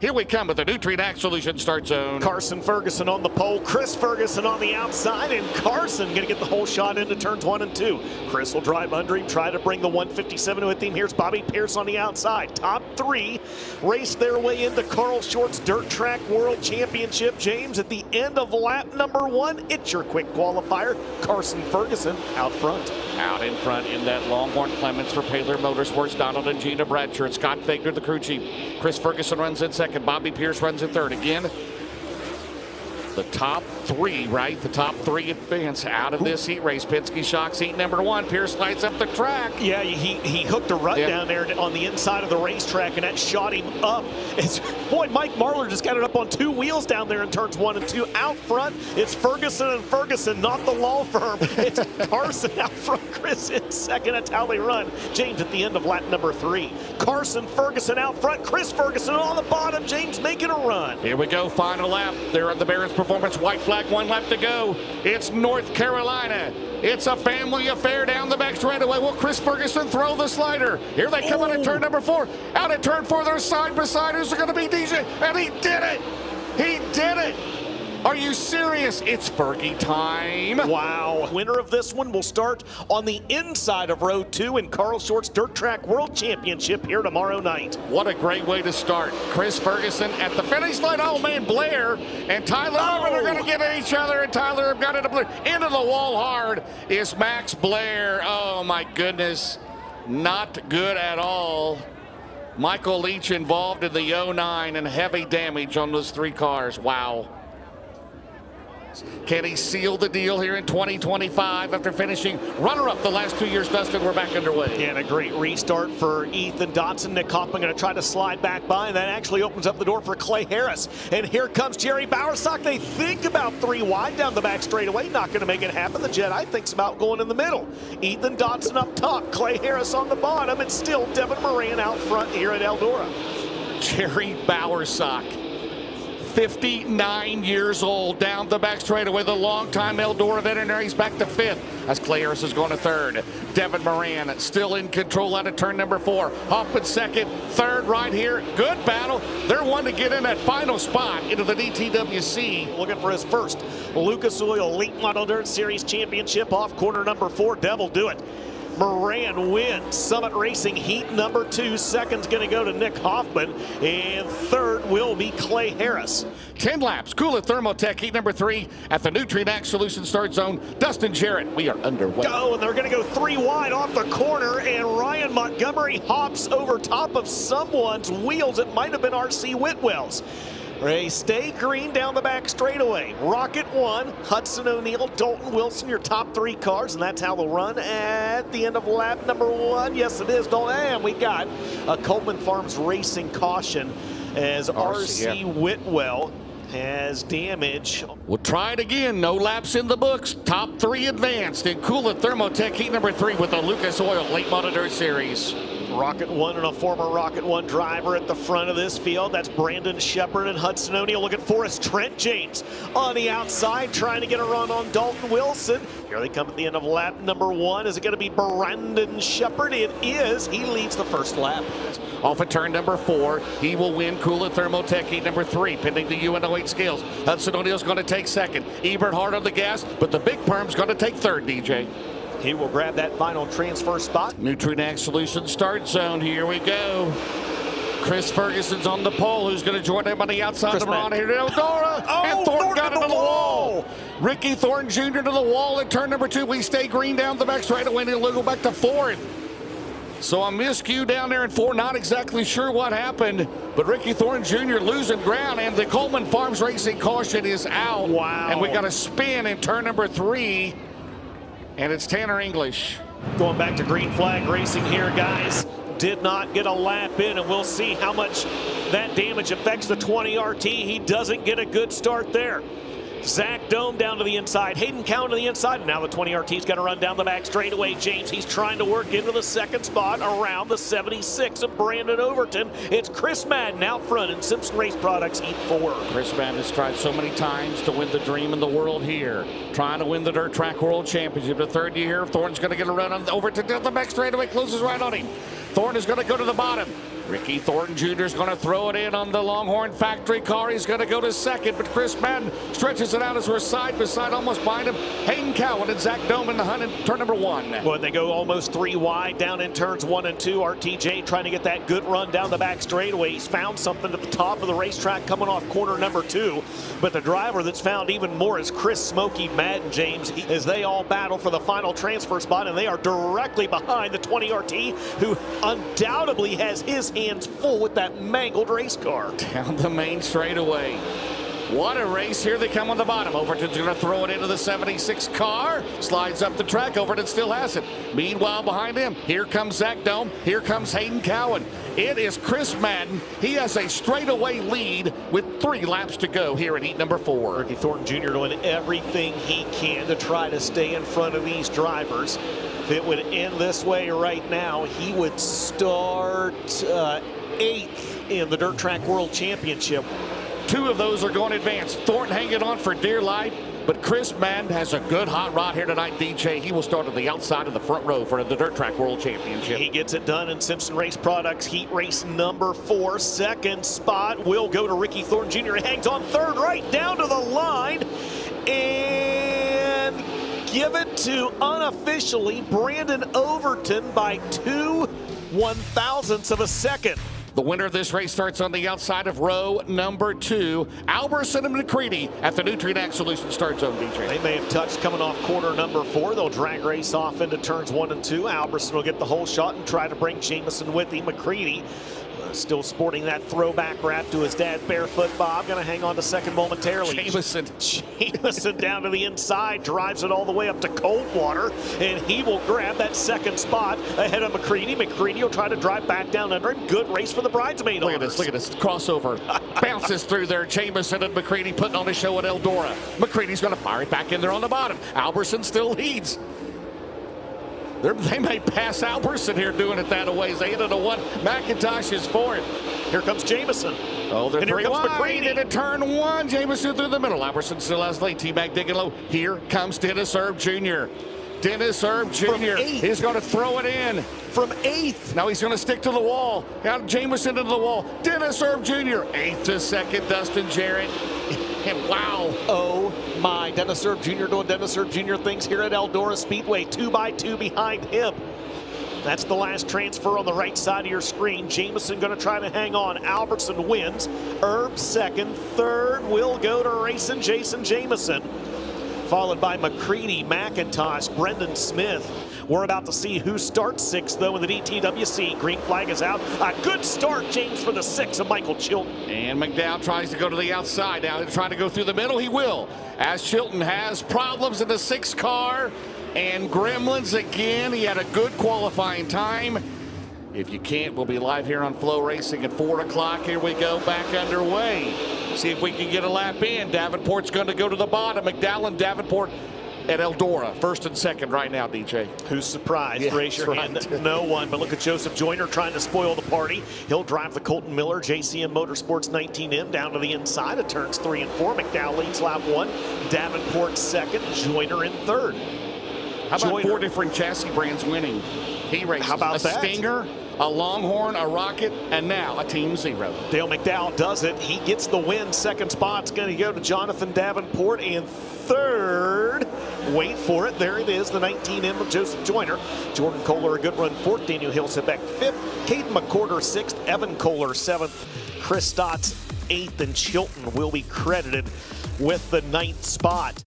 Here we come with the Nutrient Act Solution start zone. Carson Ferguson on the pole, Chris Ferguson on the outside, and Carson going to get the whole shot into turns 1 and 2. Chris will drive under him, try to bring the 157 with him. Here's Bobby Pierce on the outside. Top 3 race their way into Carl Short's Dirt Track World Championship. James, at the end of lap number 1, it's your quick qualifier. Carson Ferguson out front. Out in front in that Longhorn Clements for Paler Motorsports, Donald and Gina Bradshaw. Scott Fagner, the crew chief. Chris Ferguson runs in second. Bobby Pierce runs in third. Again, the top 3, right? The top 3 advance out of this heat race. Penske shocks heat number 1. Pierce lights up the track. Yeah, he hooked a rut down there on the inside of the racetrack, and that shot him up. Boy, Mike Marlar just got it up on 2 wheels down there in turns 1 and 2. Out front, it's Ferguson and Ferguson, not the law firm. It's Carson out front, Chris in second. That's how they run. James at the end of lap number 3. Carson Ferguson out front, Chris Ferguson on the bottom. James making a run. Here we go, final lap. They're on the Barron's Performance white flag, 1 lap to go. It's North Carolina. It's a family affair down the back straightaway. Will Chris Ferguson throw the slider? Here they come out at turn number 4. Out at turn 4, they're side by side. Who's going to be DJ? And he did it. He did it. Are you serious? It's Fergie time. Wow. Winner of this one will start on the inside of Road 2 in Carl Short's Dirt Track World Championship here tomorrow night. What a great way to start. Chris Ferguson at the finish line. Oh, man, Blair and Tyler Irvin are going to get at each other, and Tyler got into Blair. Into the wall hard is Max Blair. Oh, my goodness. Not good at all. Michael Leach involved in the 09 and heavy damage on those 3 cars. Wow. Can he seal the deal here in 2025 after finishing runner-up the last 2 years? Dustin, we're back underway. Yeah, and a great restart for Ethan Dotson. Nick Hoffman going to try to slide back by, and that actually opens up the door for Clay Harris. And here comes Jerry Bowersock. They think about 3 wide down the back straightaway. Not going to make it happen. The Jedi thinks about going in the middle. Ethan Dotson up top, Clay Harris on the bottom, and still Devin Moran out front here at Eldora. Jerry Bowersock, 59 years old, down the back straightaway. The longtime Eldora veterinary. He's back to 5th as Clay Harris is going to 3rd. Devin Moran still in control out of turn number 4. Hoffman 2nd, 3rd right here. Good battle. They're one to get in that final spot into the DTWC. Looking for his first Lucas Oil Late Model Dirt Series Championship off corner number 4. Devil do it. Moran wins Summit Racing heat number 2. Second's going to go to Nick Hoffman, and 3rd will be Clay Harris. 10 laps, Cooler Thermotech heat number 3 at the Nutrient Act Solution start zone. Dustin Jarrett, we are underway. Go, and they're going to go 3 wide off the corner, and Ryan Montgomery hops over top of someone's wheels. It might have been R.C. Whitwell's. They stay green down the back straightaway. Rocket 1, Hudson O'Neal, Dalton Wilson, your top 3 cars, and that's how they'll run at the end of lap number 1. Yes, it is, Dalton. And we got a Coleman Farms Racing caution as R.C. Whitwell has damage. We'll try it again. No laps in the books. Top 3 advanced in Coolant Thermotech heat number 3 with the Lucas Oil Late Model Dirt Series. Rocket 1 and a former Rocket 1 driver at the front of this field. That's Brandon Shepard and Hudson O'Neal. Looking for us, Trent James on the outside, trying to get a run on Dalton Wilson. Here they come at the end of lap number 1. Is it going to be Brandon Shepard? It is. He leads the first lap. Off of turn number 4, he will win Coolant Thermotech heat number 3, pending the UNO8 scales. Hudson O'Neal's going to take 2nd. Ebert hard on the gas, but the big perm's going to take 3rd, DJ. He will grab that final transfer spot. Nutrient Act Solution start zone. Here we go. Chris Ferguson's on the pole. Who's going to join him on the outside? Around here to Eldora. And Thornton got into the wall. Ricky Thornton Jr. to the wall at turn number 2. We stay green down the back straightaway, and he'll go back to 4th. So a miscue down there in 4. Not exactly sure what happened, but Ricky Thornton Jr. losing ground, and the Coleman Farms Racing caution is out. Wow. And we got a spin in turn number 3. And it's Tanner English. Going back to green flag racing here, guys. Did not get a lap in, and we'll see how much that damage affects the 20 RT. He doesn't get a good start there. Zach Dome down to the inside. Hayden Cowan to the inside. And now the 20 RT's got to run down the back straightaway. James, he's trying to work into the 2nd spot around the 76 of Brandon Overton. It's Chris Madden out front in Simpson Race Products Heat 4. Chris Madden has tried so many times to win the dream in the world here. Trying to win the Dirt Track World Championship. The 3rd year, Thornton's going to get a run on Overton down the back straightaway. Closes right on him. Thornton is going to go to the bottom. Ricky Thornton Jr. is going to throw it in on the Longhorn Factory car. He's going to go to second, but Chris Madden stretches it out as we're side by side, almost behind him. Hayden Cowan and Zach Dome in the hunt in turn number 1. Well, they go almost 3 wide down in turns 1 and 2. RTJ trying to get that good run down the back straightaway. He's found something at the top of the racetrack coming off corner number 2. But the driver that's found even more is Chris Smokey Madden, James, as they all battle for the final transfer spot, and they are directly behind the 20 RT, who undoubtedly has his hands full with that mangled race car. Down the main straightaway. What a race. Here they come on the bottom. Overton's going to throw it into the 76 car. Slides up the track. Overton still has it. Meanwhile, behind him, here comes Zach Dome. Here comes Hayden Cowan. It is Chris Madden. He has a straightaway lead with 3 laps to go here at heat number 4. Ricky Thornton Jr. doing everything he can to try to stay in front of these drivers. If it would end this way right now, he would start 8th in the Dirt Track World Championship. 2 of those are going advanced. Thornton hanging on for dear life, but Chris Madden has a good hot rod here tonight, DJ. He will start on the outside of the front row for the Dirt Track World Championship. He gets it done in Simpson Race Products heat race number 4. Second spot will go to Ricky Thornton Jr. He hangs on 3rd right down to the line and give it to unofficially Brandon Overton by 2/1000ths of a second. The winner of this race starts on the outside of row number 2. Alberson and McCready at the Nutrient Ag Solutions start zone, DJ. They may have touched coming off corner number 4. They'll drag race off into turns 1 and 2. Alberson will get the whole shot and try to bring Jameson with him. McCready still sporting that throwback wrap to his dad, Barefoot Bob. Going to hang on to second momentarily. Jameson down to the inside, drives it all the way up to Coldwater, and he will grab that second spot ahead of McCready. McCready will try to drive back down under him. Good race for the bridesmaid. Look at this crossover. Bounces through there. Jameson and McCready putting on a show at Eldora. McCready's going to fire it back in there on the bottom. Alberson still leads. They may pass Alberson here doing it that way. They into the 1. McIntosh is 4th. Here comes Jameson. Oh, they're and here comes McCready. Into turn 1. Jameson through the middle. Alberson still has late. T-Mac digging low. Here comes Dennis Erb Jr. Dennis Erb Jr. is going to throw it in. From 8th. Now he's going to stick to the wall. Out Jameson into the wall. Dennis Erb Jr. 8th to 2nd. Dustin Jarrett. And wow. Oh my. Dennis Erb Jr. doing Dennis Erb Jr. things here at Eldora Speedway. 2x2 behind him. That's the last transfer on the right side of your screen. Jameson going to try to hang on. Albertson wins. Erb 2nd. 3rd will go to racing Jason Jameson. Followed by McCready, McIntosh, Brendan Smith. We're about to see who starts 6th, though, in the DTWC. Green flag is out. A good start, James, for the 6 of Michael Chilton. And McDowell tries to go to the outside. Now he's trying to go through the middle. He will. As Chilton has problems in the 6 car. And Gremlins again. He had a good qualifying time. If you can't, we'll be live here on Flow Racing at 4 o'clock. Here we go, back underway. See if we can get a lap in. Davenport's going to go to the bottom. McDowell and Davenport at Eldora, 1st and 2nd right now, DJ. Who's surprised? Yeah, raise your hand. No one. But look at Joseph Joyner trying to spoil the party. He'll drive the Colton Miller JCM Motorsports 19M down to the inside of turns 3 and 4. McDowell leads lap 1. Davenport 2nd. Joyner in 3rd. How about 4 different chassis brands winning? He races How about a that? Stinger, a Longhorn, a Rocket, and now a Team Zero. Dale McDowell does it. He gets the win. 2nd spot's going to go to Jonathan Davenport. And 3rd, wait for it, there it is, the 19M of Joseph Joyner. Jordan Kohler, a good run 4th. Daniel Hillsebeck 5th. Caden McCorder 6th. Evan Kohler 7th. Chris Stotts 8th. And Chilton will be credited with the 9th spot.